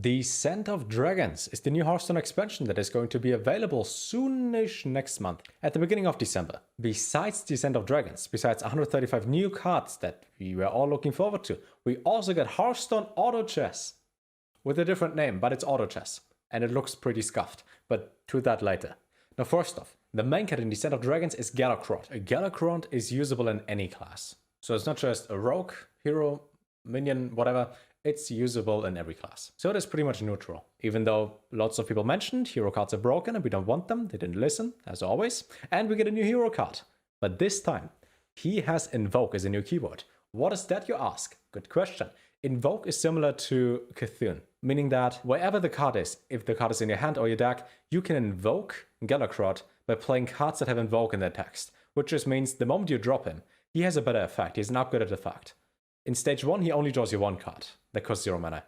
Descent of Dragons is the new Hearthstone expansion that is going to be available soonish next month, at the beginning of December. Besides Descent of Dragons, besides 135 new cards that we were all looking forward to, we also got Hearthstone Autochess. With a different name, but it's Autochess. And it looks pretty scuffed, but to that later. Now first off, the main card in Descent of Dragons is Galakrond. A Galakrond is usable in any class. So it's not just a rogue, hero, minion, whatever. It's usable in every class. So it is pretty much neutral. Even though lots of people mentioned hero cards are broken and we don't want them, they didn't listen, as always. And we get a new hero card. But this time, he has Invoke as a new keyword. What is that, you ask? Good question. Invoke is similar to Cthulhu, meaning that wherever the card is, if the card is in your hand or your deck, you can invoke Galakrond by playing cards that have Invoke in their text. Which just means the moment you drop him, he has a better effect, he has an upgraded effect. In stage 1, he only draws you 1 card. That costs 0 mana.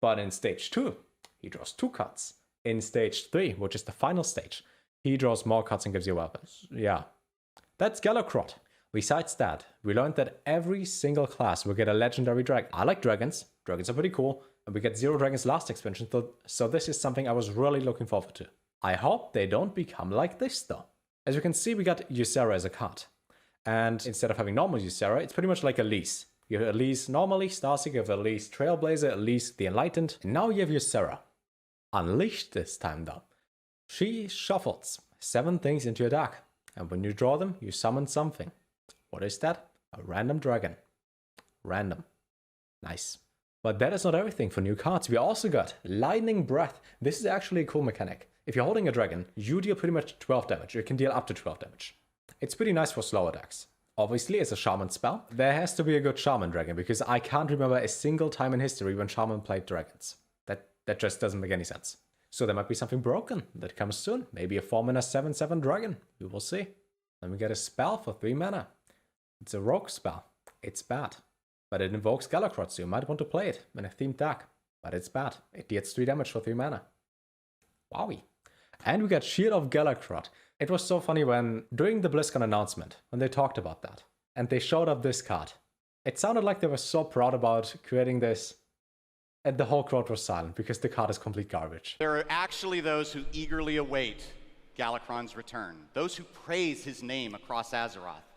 But in stage 2, he draws 2 cards. In stage 3, which is the final stage, he draws more cards and gives you weapons. Yeah. That's Galakrond. Besides that, we learned that every single class will get a legendary dragon. I like dragons. Dragons are pretty cool. And we get 0 dragons last expansion, so this is something I was really looking forward to. I hope they don't become like this though. As you can see, we got Ysera as a card. And instead of having normal Ysera, it's pretty much like Elise. You have Elise normally, Starseeker, you have Elise Trailblazer, Elise the Enlightened, and now you have Ysera. Unleashed this time though. She shuffles 7 things into your deck, and when you draw them, you summon something. What is that? A random dragon. Random. Nice. But that is not everything for new cards. We also got Lightning Breath. This is actually a cool mechanic. If you're holding a dragon, you deal pretty much 12 damage. You can deal up to 12 damage. It's pretty nice for slower decks. Obviously, it's a Shaman spell. There has to be a good Shaman dragon, because I can't remember a single time in history when Shaman played dragons. That just doesn't make any sense. So there might be something broken that comes soon. Maybe a 4-mana 7/7 dragon. We will see. Then we get a spell for 3 mana. It's a rogue spell. It's bad. But it invokes Galakrond, so you might want to play it in a themed deck. But it's bad. It deals 3 damage for 3 mana. Wowee. And we got Shield of Galakrond. It was so funny when, during the BlizzCon announcement, when they talked about that, and they showed up this card. It sounded like they were so proud about creating this, and the whole crowd was silent, because the card is complete garbage. There are actually those who eagerly await Galakrond's return, those who praise his name across Azeroth.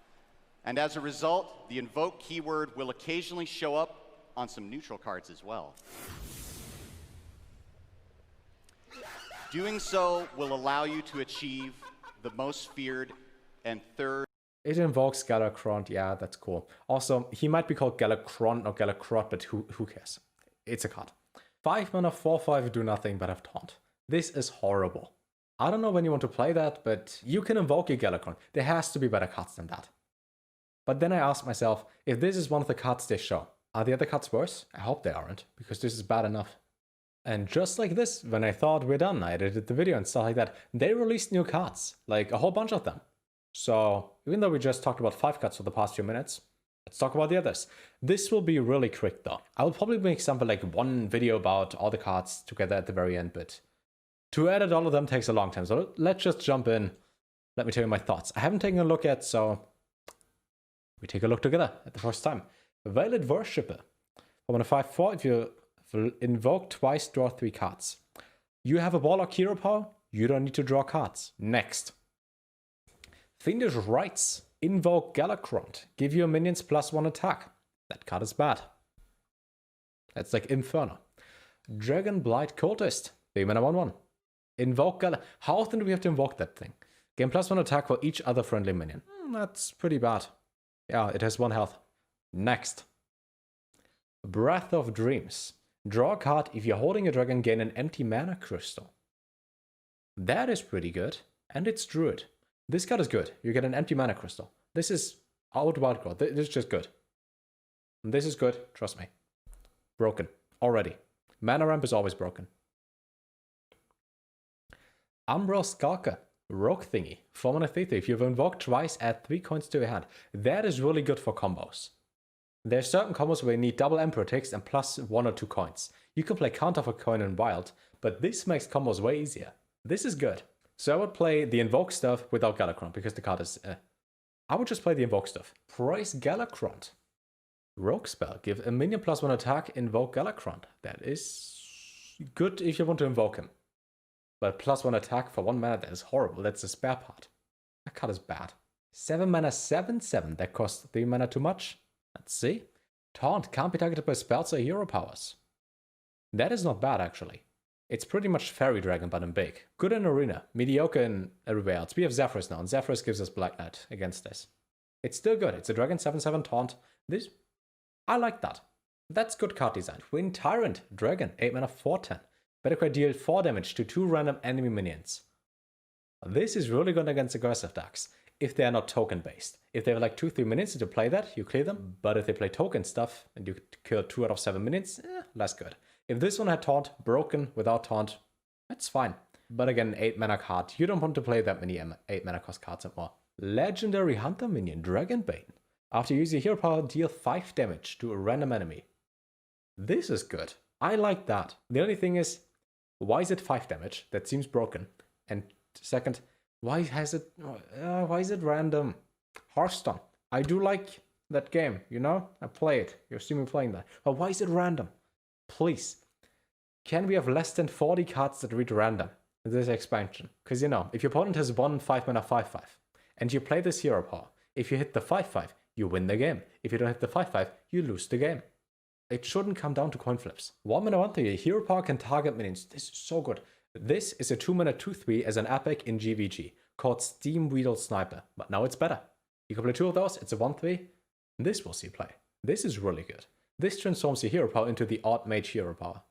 And as a result, the invoke keyword will occasionally show up on some neutral cards as well. Doing so will allow you to achieve the most feared and third. It invokes Galakrond, yeah, that's cool. Also, he might be called Galakrond or Galakrond, but who cares? It's a card. 5 mana 4/5 do nothing but have taunt. This is horrible. I don't know when you want to play that, but you can invoke your Galakrond. There has to be better cards than that. But then I ask myself, if this is one of the cards they show, are the other cards worse? I hope they aren't, because this is bad enough. And just like this, when I thought we're done, I edited the video and stuff like that, they released new cards, like a whole bunch of them. So, even though we just talked about 5 cards for the past few minutes, let's talk about the others. This will be really quick though. I will probably make something like 1 video about all the cards together at the very end, but to edit all of them takes a long time. So let's just jump in. Let me tell you my thoughts. I haven't taken a look yet, so we take a look together at the first time. Veiled Worshipper. For 5/4, if you invoke twice, draw 3 cards. You have a Warlock hero power, you don't need to draw cards. Next. Fiendish Rites. Invoke Galakrond. Give your minions +1 attack. That card is bad. That's like Inferno. Dragon Blight Cultist. 3 mana 1/1. Invoke Gal. How often do we have to invoke that thing? Gain +1 attack for each other friendly minion. That's pretty bad. Yeah, it has 1 health. Next. Breath of Dreams. Draw a card. If you're holding a dragon, gain an empty mana crystal. That is pretty good. And it's Druid. This card is good. You get an empty mana crystal. This is out wildcard. This is just good. And this is good. Trust me. Broken. Already. Mana ramp is always broken. Umbral Skulker. Rogue thingy. 4 mana 3/3. If you've invoked twice, add 3 coins to your hand. That is really good for combos. There are certain combos where you need double Emperor ticks and +1 or 2 coins. You can play counter for coin in Wild, but this makes combos way easier. This is good. So I would play the Invoke stuff without Galakrond, because the card is... I would just play the Invoke stuff. Praise Galakrond. Rogue spell. Give a minion +1 attack, invoke Galakrond. That is good if you want to invoke him. But +1 attack for 1 mana, that is horrible. That's the spare part. That card is bad. 7 mana, 7/7. That costs 3 mana too much. Let's see. Taunt can't be targeted by spells or hero powers. That is not bad, actually. It's pretty much Fairy Dragon, but in big. Good in Arena, mediocre in everywhere else. We have Zephrys now, and Zephrys gives us Black Knight against this. It's still good. It's a Dragon 7/7 taunt. I like that. That's good card design. Wind Tyrant, Dragon, 8 mana, 4/10. Better card deal 4 damage to 2 random enemy minions. This is really good against aggressive decks, if they are not token based. If they have like 2-3 minutes to play that, you clear them. But if they play token stuff and you kill 2 out of 7 minutes, less good. If this one had taunt, broken without taunt, that's fine. But again, 8 mana card, you don't want to play that many 8 mana cost cards anymore. Legendary Hunter Minion, Dragonbane. After using hero power, deal 5 damage to a random enemy. This is good. I like that. The only thing is, why is it 5 damage? That seems broken. And second, why is it random? Hearthstone. I do like that game, you know? I play it. You see me playing that. But why is it random? Please. Can we have less than 40 cards that read random in this expansion? Because, you know, if your opponent has 1 5 mana 5/5, and you play this hero power, if you hit the 5/5, you win the game. If you don't hit the 5/5, you lose the game. It shouldn't come down to coin flips. 1 mana 1/3, hero power can target minions. This is so good. This is a 2 mana 2/3 as an epic in GVG called Steam Wheel Sniper, but now it's better. You can play 2 of those, it's a 1/3. This will see play. This is really good. This transforms your hero power into the odd mage hero power.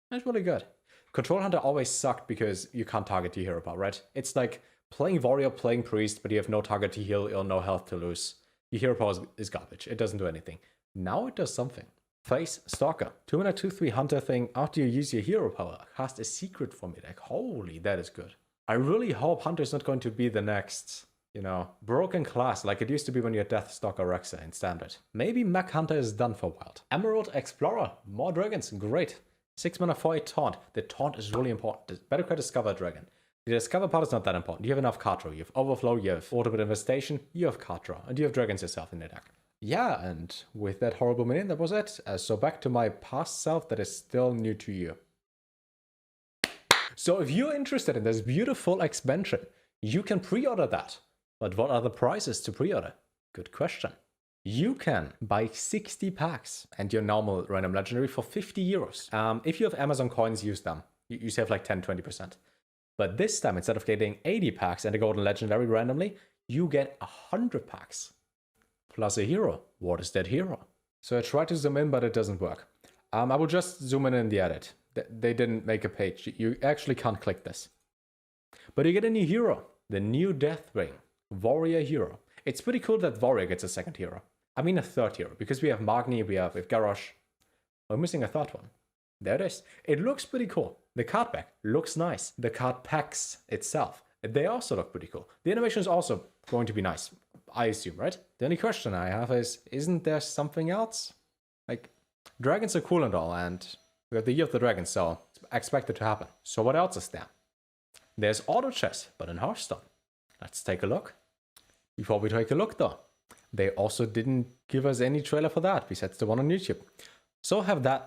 That's really good. Control Hunter always sucked because you can't target your hero power, right? It's like playing warrior, playing priest, but you have no target to heal or no health to lose. Your hero power is garbage. It doesn't do anything. Now it does something. Face Stalker. 2 mana 2/3 hunter thing. After you use your hero power, cast a secret from your deck. Holy, that is good. I really hope Hunter is not going to be the next, you know, broken class like it used to be when you had Deathstalker Rexa in Standard. Maybe Mech Hunter is done for Wild. Emerald Explorer. More dragons. Great. 6 mana 4/8 taunt. The taunt is really important. Better card Discover Dragon. The Discover part is not that important. You have enough card draw. You have Overflow, you have Ultimate Infestation, you have card draw, and you have dragons yourself in your deck. Yeah, and with that horrible minion, that was it. So back to my past self that is still new to you. So if you're interested in this beautiful expansion, you can pre-order that. But what are the prices to pre-order? Good question. You can buy 60 packs and your normal random legendary for 50 euros. If you have Amazon coins, use them. You save like 10-20%. But this time, instead of getting 80 packs and a golden legendary randomly, you get 100 packs. Plus a hero. What is that hero? So I tried to zoom in, but it doesn't work. I will just zoom in the edit. They didn't make a page. You actually can't click this. But you get a new hero. The new Deathwing. Warrior hero. It's pretty cool that Warrior gets a second hero. I mean a third hero, because we have Magni, we have Garrosh. We're missing a third one. There it is. It looks pretty cool. The card back looks nice. The card packs itself, they also look pretty cool. The animation is also going to be nice, I assume, right? The only question I have is, isn't there something else? Like, dragons are cool and all, and we have the Year of the Dragon, so expect it to happen. So what else is there? There's Autochess, but in Hearthstone. Let's take a look. Before we take a look though, they also didn't give us any trailer for that, besides the one on YouTube. So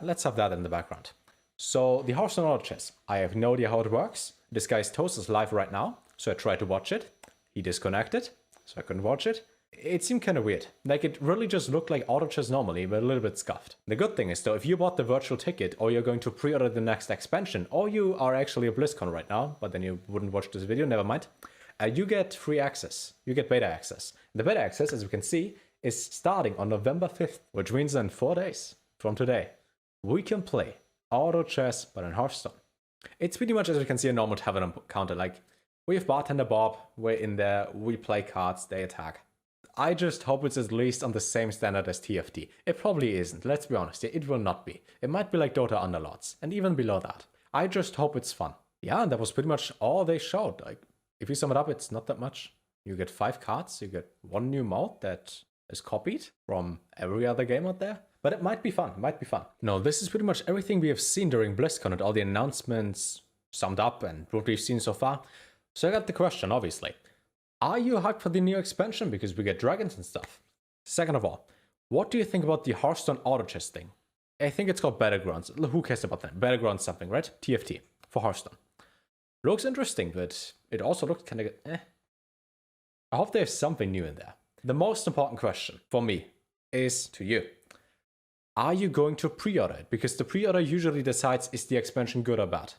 let's have that in the background. So the Hearthstone Autochess, I have no idea how it works. This guy's toast is live right now, so I tried to watch it. He disconnected, so I couldn't watch it. It seemed kind of weird. Like, it really just looked like Autochess normally, but a little bit scuffed. The good thing is though, if you bought the virtual ticket, or you're going to pre-order the next expansion, or you are actually at BlizzCon right now, but then you wouldn't watch this video, never mind. You get free access. You get beta access. The beta access, as you can see, is starting on November 5th, which means in 4 days from today, we can play Autochess, but in Hearthstone. It's pretty much, as you can see, a normal tavern counter. Like, we have Bartender Bob, we're in there, we play cards, they attack. I just hope it's at least on the same standard as TFT. It probably isn't, let's be honest, it will not be. It might be like Dota Underlords, and even below that. I just hope it's fun. Yeah, and that was pretty much all they showed. Like, if you sum it up, it's not that much. You get 5 cards, you get 1 new mode that is copied from every other game out there. But it might be fun, No, this is pretty much everything we have seen during BlizzCon and all the announcements summed up and what we've seen so far. So I got the question, obviously. Are you hyped for the new expansion because we get dragons and stuff? Second of all, what do you think about the Hearthstone Autochess thing? I think it's called Battlegrounds. Who cares about that? Battlegrounds something, right? TFT for Hearthstone. Looks interesting, but it also looks kind of eh. I hope there's something new in there. The most important question for me is to you. Are you going to pre-order it? Because the pre-order usually decides is the expansion good or bad.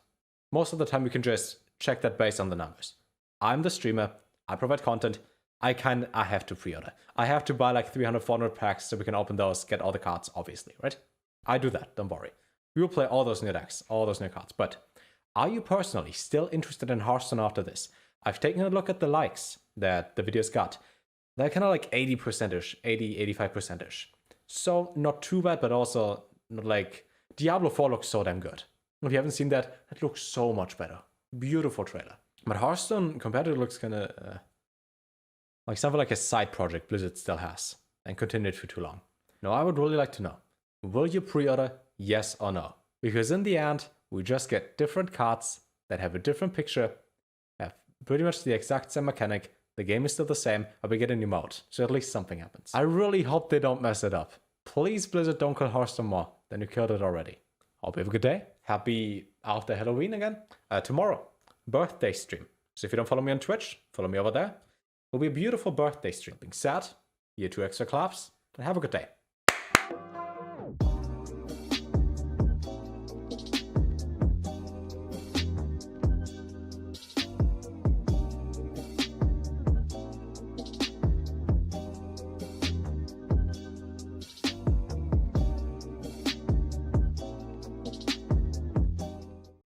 Most of the time you can just check that based on the numbers. I'm the streamer, I provide content, I have to pre-order. I have to buy like 300, 400 packs so we can open those, get all the cards, obviously, right? I do that, don't worry. We will play all those new decks, all those new cards. But are you personally still interested in Hearthstone after this? I've taken a look at the likes that the videos got. They're kind of like 80%ish, 80, 85%ish. So not too bad, but also not like... Diablo 4 looks so damn good. If you haven't seen that, it looks so much better. Beautiful trailer. But Hearthstone compared to it looks kind of like something like a side project Blizzard still has and continued for too long. Now I would really like to know, will you pre-order yes or no? Because in the end, we just get different cards that have a different picture, have pretty much the exact same mechanic, the game is still the same, but we get a new mode, so at least something happens. I really hope they don't mess it up. Please Blizzard, don't kill Hearthstone more than you killed it already. Hope you have a good day. Happy after Halloween again. Tomorrow, birthday stream. So if you don't follow me on Twitch, follow me over there. It'll be a beautiful birthday stream. Being said, you 2 extra claps, and have a good day.